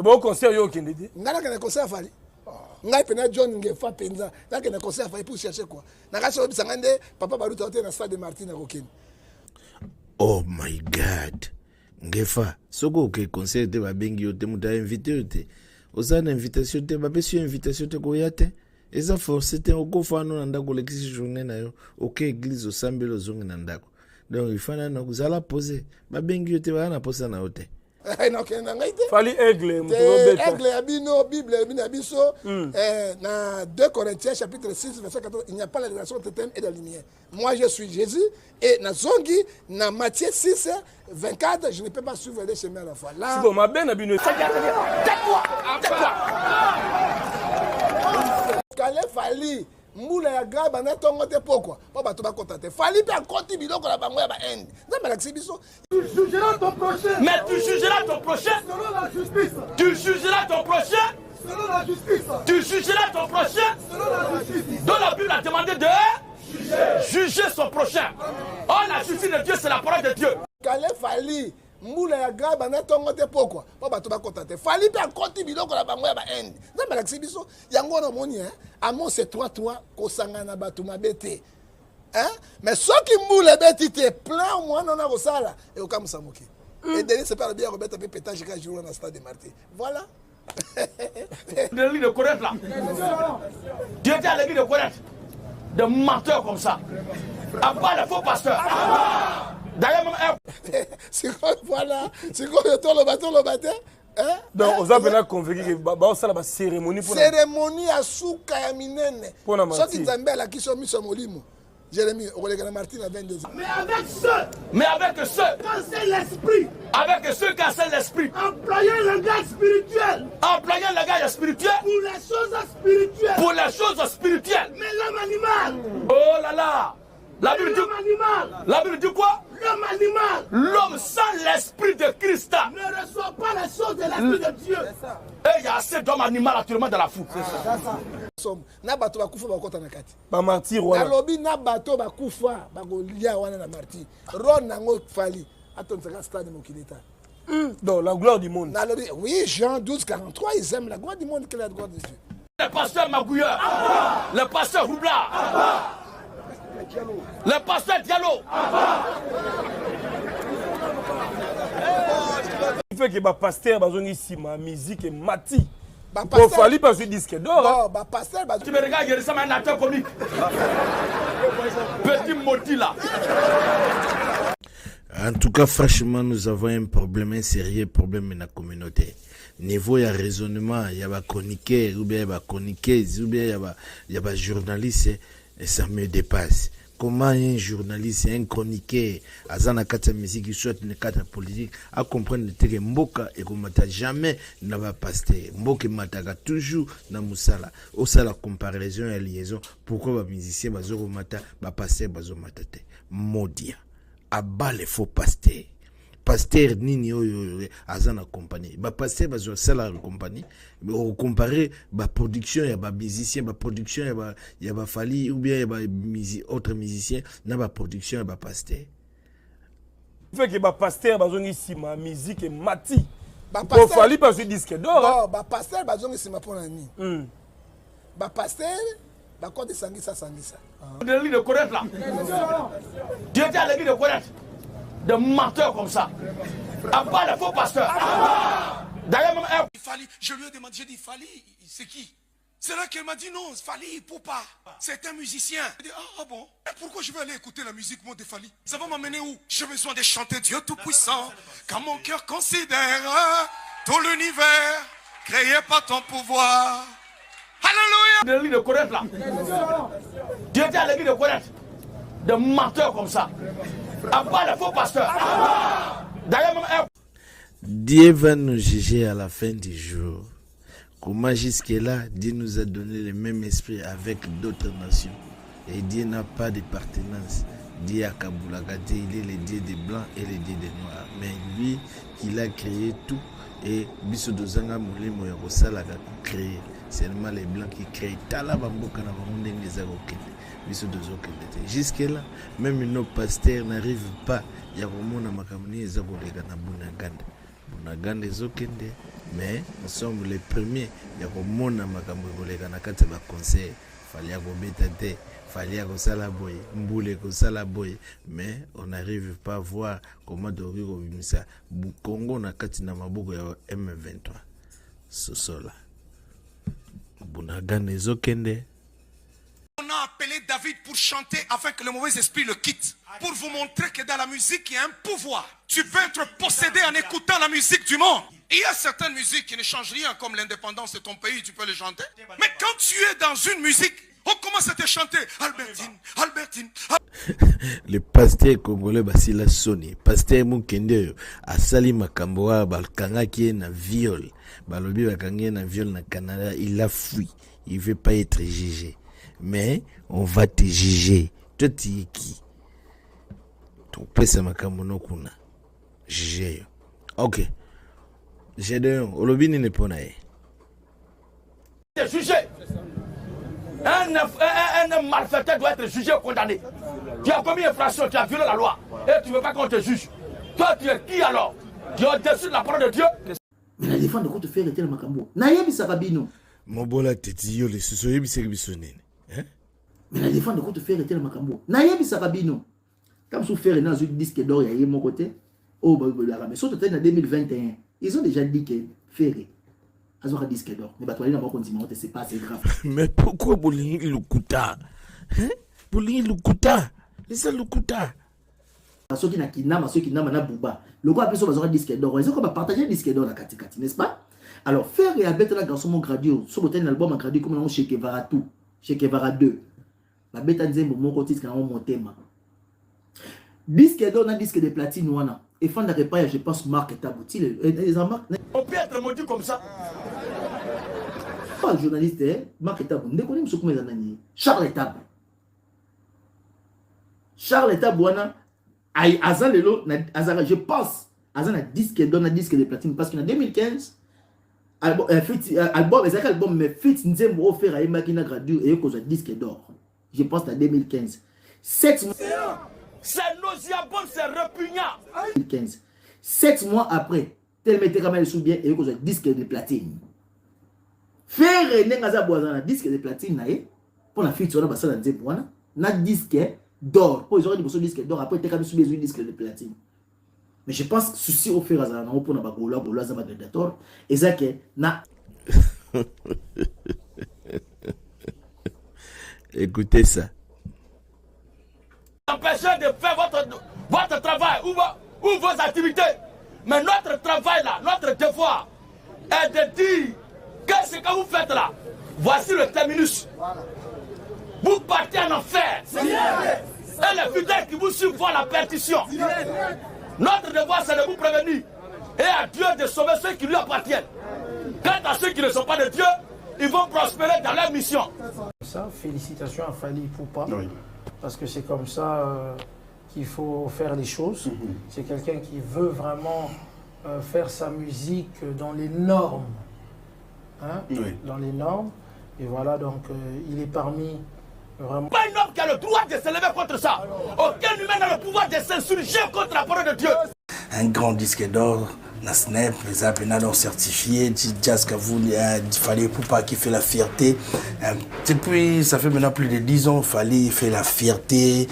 Bon conseil yo kende. Ngala kana conseil fali. Ngai pena John Ngefa penza. Là kana conseil fali pour chercher quoi. Nakasi obisangande papa baruta hotel na stade de Martin na kokeni. Oh my God. Ngefa, soko ke conseil te babengi yo te muta invité yo te. Osana invitation te babesu invitation te ko yate. Eza forcé te okofano na ndako lekisi journée na yo. OK église osambelo zongi na ndako. Donc il faut na kuzala poser. Babengi yo te bana posa na hotel. Fali aigle aigle abino Bible abino abiso na 2 Corinthiens chapitre 6 verset 14 il n'y a pas la relation entre thème et de lumière. Moi je suis Jésus et na zongi na Matthieu 6 24 je ne peux pas suivre les chemins à la fois. Là bon ma ben abino tais-toi. Kale Fali Moula ya graba na tongo te pourquoi pas bato ba contenter Fali pe akoti biloko la bango ya ba end na malaxi biso tu jugeras ton prochain mais tu jugeras ton prochain selon la justice tu jugeras ton prochain selon la justice tu jugeras ton prochain selon la justice dont la Bible a demandé de juger son prochain. Oh la justice de Dieu c'est la parole de Dieu. Kale Fali Moula ya graba na tongo te pourquoi pas bato ba contenter Fali pe akoti biloko la bango ya ba end na malaxi biso yango na moni Amo c'est toi ko sangana bato mabete hein mais ce qui moule beti te plein moi non na kosala et au kam samoki et derrière c'est pas bien Robert pe pétage quand jour na stade de Martin voilà de lui de Corinthe là Dieu t'a l'église de Corinthe de menteurs comme ça à part le faux pasteur d'ailleurs même c'est quoi voilà c'est quoi le bateau hein? Donc, on a bien convaincu que bah ça la cérémonie pour cérémonie à souka ya minene. Pour la Martin. Soki Nzambe la kiso miso molimo. Jérémie, on regarde Martin à 22 ans. Mais avec ceux cancelle l'esprit. Avec ceux qui cancellent l'esprit. Employant le langage spirituel. Employant le langage spirituel. Pour les choses spirituelles. Pour les choses spirituelles. Mais l'homme animal. Oh là là. La Bible dit quoi? L'homme animal. L'homme sans l'esprit de Christ ne reçoit pas les choses de l'esprit de Dieu. Et il y a assez d'hommes animaux actuellement dans la foule. Na bato bakufa bakota na kati. Ba martyr wana. Na lobi na bato bakufa bakolia wana na martyr. Ron nango Fali. Attends, stade mokileta. Donc la gloire du monde. Na lobi oui, Jean 12:43, ils aiment la gloire du monde que la gloire de Dieu. Le pasteur Magouilleur. Le pasteur Roublard. Le pasteur Diallo. Il fait que bah pasteur bazongi ici ma musique et mati. Bah pasteur Fali pas ce disque d'or. Bah pasteur tu me regardes il ressemble à un acteur comique. Petit moti là. En tout cas, franchement, nous avons un problème, un sérieux problème dans la communauté. Niveau il y a raisonnement, il y a chroniqueur, ou bien il y a chroniqueuse, ou bien il y a journaliste, et ça me dépasse. Comment un journaliste, un chroniqueur, azana kata musique, soit une kata politique, à comprendre que Mboka et qu'on mata jamais n'a pas pasté. Mboka mataga toujours na musala. Au ça la comparaison et liaison. Pourquoi les musiciens bazoro mata, ba pasteur bazo matate. Modia. Abat les faux pasteurs. Pasteur nini oyo azana compagnie. Ba pasteur bazo sala compagnie. On compare ba production ya ba musicien, ba production ya ba Fali ou bien ya ba autre musicien na ba production ya ba pasteur. Fait que ba pasteur bazongi ici ma musique et mati. Ba pasteur Fali pas ce disque d'or. Ba pasteur bazongi ici ma pona ni. Ba pasteur ba quoi de sangisa. De l'église de Corinthe là. Dieu t'a l'église de Corinthe. De menteurs comme ça. À part le faux pasteur. D'ailleurs même je lui ai demandé, j'ai dit Fali, c'est qui? C'est là qu'elle m'a dit non, Fali, Poupa, c'est un musicien. J'ai dit ah bon, et pourquoi je vais aller écouter la musique moi de Fali? Ça va m'amener où? J'ai besoin de chanter Dieu Tout-Puissant, car mon cœur considère tout l'univers créé par ton pouvoir. Alléluia. De l'église de Corinthe là. Dieu t'a l'église de Corinthe. De menteurs comme ça. À part le faux pasteur. D'ailleurs même Dieu va nous juger à la fin du jour. Comment jusque-là, Dieu nous a donné le même esprit avec d'autres nations. Et Dieu n'a pas de partenance. Dieu a Kaboulagate, il est le Dieu des Blancs et le Dieu des Noirs. Mais lui, il a créé tout. Et Biso Dozanga Moulimo Yorosala a créé. Seulement les Blancs qui créent. Tala Bamboka na Bamunde Ngezagoke. Biso Dozoke. Jusque-là, même nos pasteurs n'arrivent pas. Il y a vraiment un makamuni Ezagolega na Bunaganda. Bunagana ezokende. Mais nous sommes les premiers. Il y a comme mon amakambo koleka na kati ba conseil. Fallait kobeta te. Fallait kosala boy. Mbule kosala boy. Mais on n'arrive pas à voir comment dorir obimisa. Congo na kati na maboko ya M23. Sosola. Bunagana ezokende. On a appelé David pour chanter afin que le mauvais esprit le quitte. Pour vous montrer que dans la musique, il y a un pouvoir. Tu peux être possédé en écoutant la musique du monde. Il y a certaines musiques qui ne changent rien, comme l'indépendance de ton pays, tu peux les chanter. Mais quand tu es dans une musique, on commence à te chanter Albertine, Albertine. Le pasteur congolais Basila Soni, pasteur Mukende, Asali Makamboa, Balkangaki na viol. Balobi Bakangi na viol na Canada, il a fui. Il veut pas être jugé. Mais on va te juger. Toi, tu es qui? Ton pèse Makamono Kuna. Juger. Ok. J'ai deux. Olobini n'est pas naïe. Jugé. Un malfaiteur doit être jugé ou condamné. Tu as commis une infraction, tu as violé la loi. Et tu ne veux pas qu'on te juge. Toi, tu es qui alors? Tu es au-dessus de la parole de Dieu. Mais la défense de quoi te faire arrêter le Makambo? Naïe Bisakabino. Mobola teti yo le sosoye biseki bisonene. Mais la défense de quoi te faire arrêter le Makambo? Naïe Bisakabino. Comme si faire un disque d'or, il y a mon côté. Oh, mais surtout en 2021, ils ont déjà dit que Ferré. Ils ont un disque d'or. Mais toi, c'est pas assez grave. Mais pourquoi Bolingi Lukuta? Bolingi Lukuta? Les Lukuta. Ceux qui n'ont ceux qui n'ont pas Bouba. Le gars a besoin d'un disque d'or. Ils ont partagé un disque d'or à Katikati, n'est-ce pas? Alors, Ferré a bête la garçon mon gradio. Sur le album en gradio, comme on chez Kevara 2. Chez Kevara 2. La bête a dit mon côté, c'est mon thème. Disque d'or, un disque de platine, ouana. Et fan de repas, je pense, Marc Tabouti. On peut être maudit comme ça. Pas journaliste, Marc Tabou. Ne connais pas comment ils Charles Tabou. Charles Tabou, Azan Lelo, je pense, Azan a disque d'or, un disque de platine. Parce qu'en 2015, album, mais fit, nous avons offert à Emakina Gradio et cause disque d'or. Je pense en 2015. 7 mois. C'est nauséabond, c'est répugnant. 2015. 7 mois après, tel mettait quand même sous bien et cause disque de platine. Faire un disque de platine, pour la fille, on a passé un disque d'or. Pour les autres, ils ont disque d'or. Après, tu as quand même sous un disque de platine. Mais je pense que ceci au faire à un pour la et ça que na. Écoutez ça. Empêchez de faire votre travail ou vos activités. Mais notre travail là, notre devoir est de dire que ce que vous faites là, voici le terminus. Vous partez en enfer. Et les fidèles qui vous suivent voient la perdition. Notre devoir c'est de vous prévenir et à Dieu de sauver ceux qui lui appartiennent. Quant à ceux qui ne sont pas de Dieu, ils vont prospérer dans leur mission. Ça, félicitations à Fally Ipupa. Oui. Parce que c'est comme ça qu'il faut faire les choses. C'est quelqu'un qui veut vraiment faire sa musique dans les normes. Hein? Oui. Dans les normes. Et voilà, donc il est parmi vraiment... Pas un homme qui a le droit de se lever contre ça. Aucun humain n'a le pouvoir de s'insurger contre la parole de Dieu. Un grand disque d'or, la Snap, les appels certifiés, Jazz Kavou, Fally Ipupa qui fait la fierté. Depuis, ça fait maintenant plus de 10 ans, Fally fait la fierté.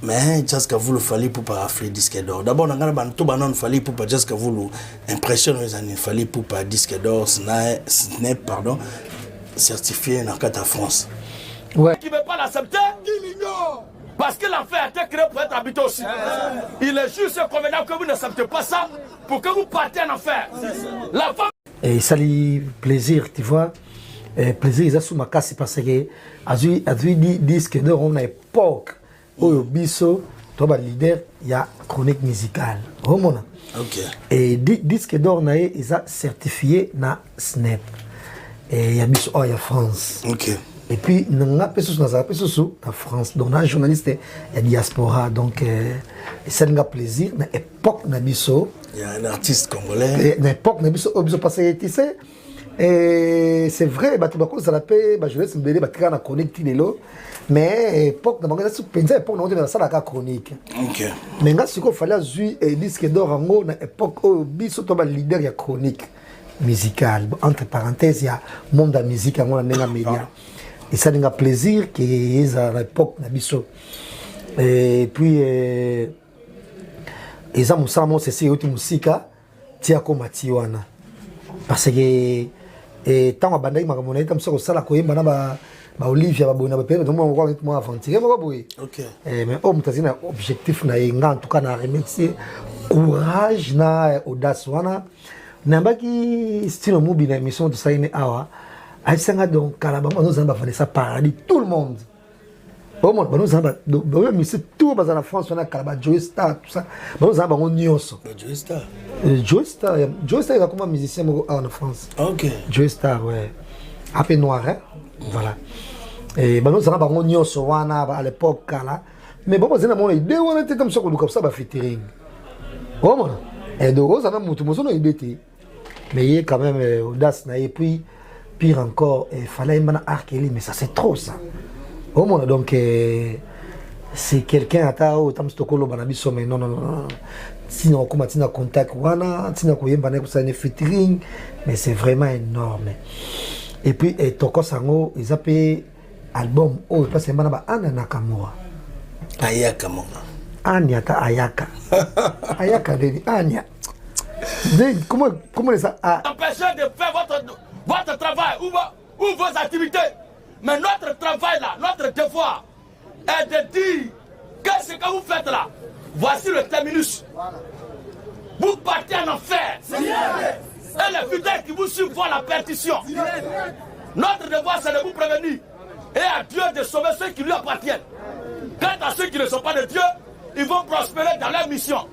Mais Jazz Kavou, Fally Ipupa a fait disque d'or. D'abord, on a tout banon Fally Ipupa, Jazz Kavou, impressionne les années, Fally Ipupa, disque d'or, Snap, pardon, certifié dans la France. Ouais. Qui ne veut pas l'accepter, il l'ignore. Parce que l'enfer a été créé pour être habité aussi. Il est juste convenable que vous n'acceptez pas ça pour que vous partiez en enfer. La femme... Et ça lui plaisir, tu vois. Et plaisir, ils ont sous ma casse parce que a dit disque d'or en époque où au biso, toi leader, il y a chronique musicale. Ok. Et disque d'or ils ont certifié na Snap. Et il y a biso oh il y a France. Ok. Et puis, nous avons en France, donc un journaliste et diaspora, donc c'est un plaisir. À l'époque, il y a un artiste congolais. À l'époque, tu sais, et c'est vrai, je laisse me dire, je vais connecter les lots. mais époque na bango ça penza époque na on ça la chronique OK mais nga siko fallait azui disque d'or ngo na époque au biso to ba leader ya chronique musicale entre parenthèses ya monde de musique ngo na nenga média et ça n'a plaisir que à l'époque na biso et puis eza musala mo c'est yote musika tia ko matiwana parce que tant abandai makambo na ita msoko sala koyemba na ba Olivia ba bona ba pere to mo kwa mo aventure mo boy OK mais homme tazina objectif na yenga en tout cas na remercier courage na audace wana nambaki style mubi na émission de Saine awa aisanga donc kala ba nous en ba Vanessa Paradis tout le monde au monde nous en ba mais c'est tout bazana la France on a kala ba Joe Star tout ça nous en ba on nyonso Joe Star il a comme musicien en France OK Joe Star ouais un peu noir hein voilà et nous en ba on nyonso wana à l'époque là mais bon bazana mon idée on était comme ça ba featuring au monde et donc ça même mutu moso no idée mais il y a quand même audace et puis pire encore il fallait un Arkeli mais ça c'est trop ça au moins donc c'est quelqu'un à ta autant stokolo banabiso mais non sinon comment tu as contact wana tu as koyemba na ça ne featuring mais c'est vraiment énorme et puis toko sango ils appellent album oh parce que manaba Anya Nakamura Ayaka monga Anya ta Ayaka Ayaka de Anya comment ça empêcher de faire votre travail ou vos activités. Mais notre travail là, notre devoir est de dire que ce que vous faites là, voici le terminus. Vous partez en enfer. Et les fidèles qui vous suivent voient la perdition. Notre devoir c'est de vous prévenir. Et à Dieu de sauver ceux qui lui appartiennent. Quant à ceux qui ne sont pas de Dieu, ils vont prospérer dans leur mission.